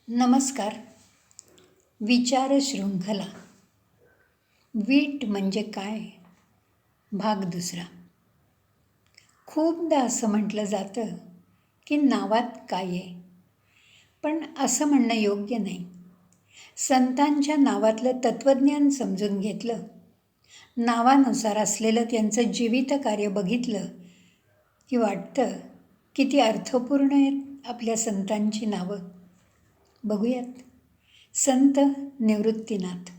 नमस्कार. विचार शृंखला. वीट म्हणजे काय? भाग दुसरा. खूपदा असं म्हटलं जातं की नावात काय आहे, पण असं म्हणणं योग्य नाही. संतांच्या नावातलं तत्त्वज्ञान समजून घेतलं, नावानुसार असलेलं त्यांचं जीवित कार्य बघितलं की वाटतं किती अर्थपूर्ण आहेत आपल्या संतांची नावं. बघूयात. संत निवृत्तीनाथ.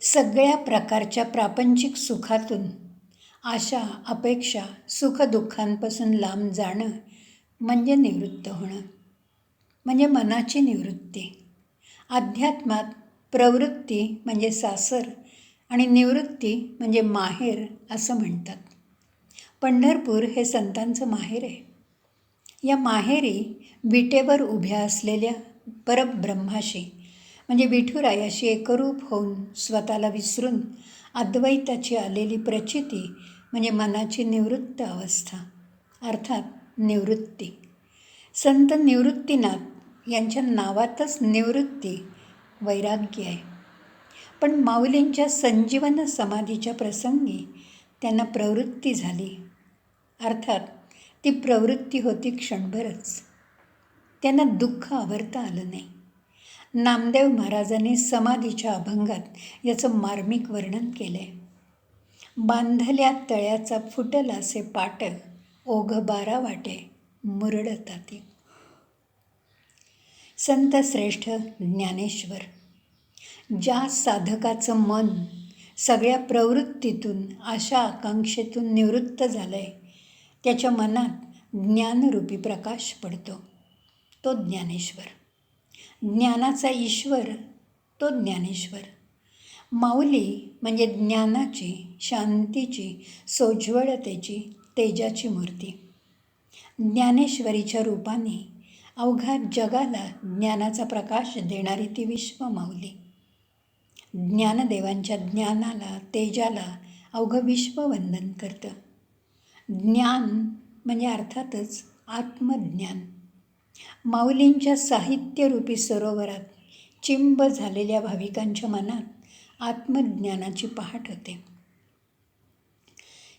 सगळ्या प्रकारच्या प्रापंचिक सुखातून, आशा अपेक्षा सुखदुःखांपासून लांब जाणं म्हणजे निवृत्त होणं, म्हणजे मनाची निवृत्ती. अध्यात्मात प्रवृत्ती म्हणजे सासर आणि निवृत्ती म्हणजे माहेर असं म्हणतात. पंढरपूर हे संतांचं माहेर आहे. या माहेरी विटेवर उभ्या असलेल्या परब्रह्माशी म्हणजे विठुरायाशी एकरूप होऊन स्वतःला विसरून अद्वैताची आलेली प्रचिती म्हणजे मनाची निवृत्त अवस्था, अर्थात निवृत्ती. संत निवृत्तीनाथ यांच्या नावातच निवृत्ती, वैराग्य आहे. पण माऊलींच्या संजीवन समाधीच्या प्रसंगी त्यांना प्रवृत्ती झाली, अर्थात ती प्रवृत्ती होती क्षणभरच. त्यांना दुःख आवरता आलं नाही. नामदेव महाराजांनी समाधीच्या अभंगात याचं मार्मिक वर्णन केलंय. बांधल्या तळ्याचा फुटलासे पाट, ओघ बारा वाटे मुरडता ती. संत श्रेष्ठ ज्ञानेश्वर. ज्या साधकाचं मन सगळ्या प्रवृत्तीतून आशा आकांक्षेतून निवृत्त झालंय, त्याच्या मनात ज्ञानरूपी प्रकाश पडतो, तो ज्ञानेश्वर. ज्ञानाचा ईश्वर तो ज्ञानेश्वर. माऊली म्हणजे ज्ञानाची, शांतीची, सोज्वळतेची, तेजाची मूर्ती. ज्ञानेश्वरीच्या रूपाने अवघ्या जगाला ज्ञानाचा प्रकाश देणारी ती विश्वमाऊली. ज्ञानदेवांच्या ज्ञानाला, तेजाला अवघं विश्व वंदन करतं. ज्ञान म्हणजे अर्थातच आत्मज्ञान. माऊलींच्या साहित्यरूपी सरोवरात चिंब झालेल्या भाविकांच्या मनात आत्मज्ञानाची पहाट होते.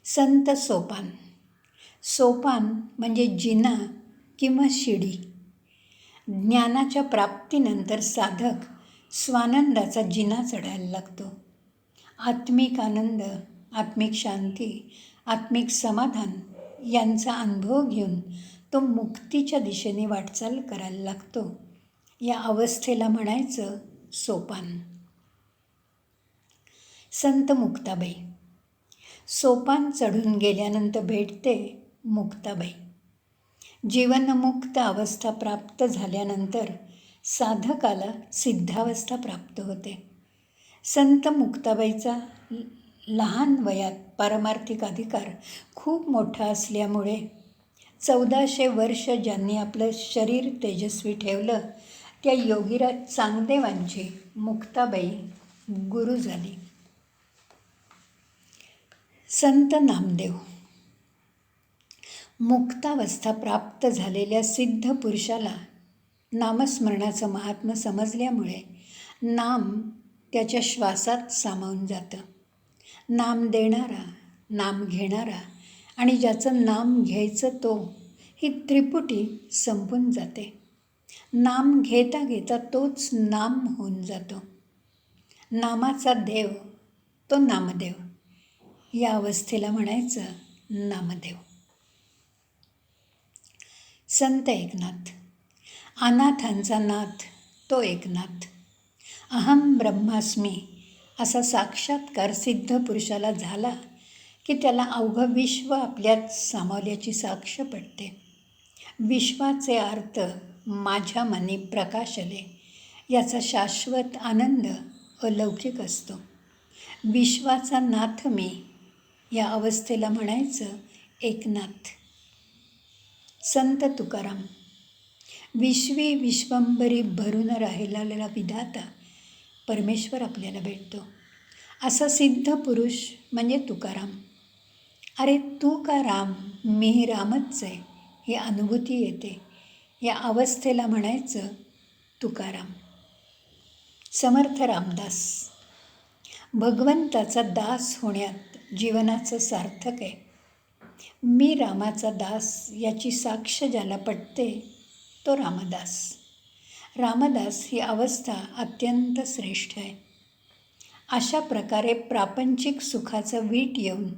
संत सोपान. सोपान म्हणजे जिना किंवा शिडी. ज्ञानाच्या प्राप्तीनंतर साधक स्वानंदाचा जिना चढायला लागतो. आत्मिक आनंद, आत्मिक शांती, आत्मिक समाधान यांचा अनुभव घेऊन तो मुक्तीच्या दिशेने वाटचाल करायला लागतो. या अवस्थेला म्हणायचं सोपान. संत मुक्ताबाई. सोपान चढून गेल्यानंतर भेटते मुक्ताबाई. जीवनमुक्त अवस्था प्राप्त झाल्यानंतर साधकाला सिद्धावस्था प्राप्त होते. संत मुक्ताबाईचा लहान वयात पारमार्थिक अधिकार खूप मोठा असल्यामुळे 1400 वर्ष ज्यांनी आपलं शरीर तेजस्वी ठेवलं, त्या योगीराज चांगदेवांची मुक्ताबाई गुरु झाली. संत नामदेव. मुक्तावस्था प्राप्त झालेल्या सिद्ध पुरुषाला नामस्मरणाचं महात्म्य समजल्यामुळे नाम त्याच्या श्वासात सामावून जातं. नाम देणारा, नाम घेणारा आणि ज्याचं नाम घ्यायचं तो, ही त्रिपुटी संपून जाते. नाम घेता घेता तोच नाम होऊन जातो. नामाचा देव तो नामदेव. या अवस्थेला म्हणायचं नामदेव. संत एकनाथ. अनाथांचा नाथ तो एकनाथ. अहम ब्रह्मास्मी असा साक्षात्कार सिद्ध पुरुषाला झाला की त्याला अवघं विश्व आपल्यात सामावल्याची साक्ष पडते. विश्वाचे अर्थ माझ्या मनी प्रकाशले याचा शाश्वत आनंद अलौकिक असतो. विश्वाचा नाथ मी. या अवस्थेला म्हणायचं एकनाथ. संत तुकाराम. विश्वी विश्वंभरी भरून राहिलेला विधाता परमेश्वर आपल्याला भेटतो. असा सिद्ध पुरुष म्हणजे तुकाराम. अरे तू का राम, मी रामच आहे ही अनुभूती येते. या अवस्थेला म्हणायचं तुकाराम. समर्थ रामदास. भगवंताचा दास होण्यात जीवनाचं सार्थक आहे. मी रामाचा दास याची साक्ष ज्याला पटते तो रामदास. रामदास ही अवस्था अत्यंत श्रेष्ठ आहे. अशा प्रकारे प्रापंचिक सुखाचं वीट येऊन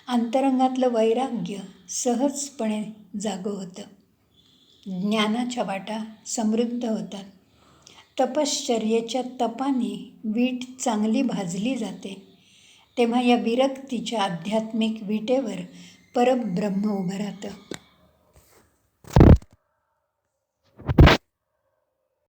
अंतरंगातलं वैराग्य सहजपणे जागं होतं. ज्ञानाच्या वाटा समृद्ध होतात. तपश्चर्येच्या तपाने वीट चांगली भाजली जाते. तेव्हा या विरक्तीच्या आध्यात्मिक विटेवर परब्रह्म उभं राहतं.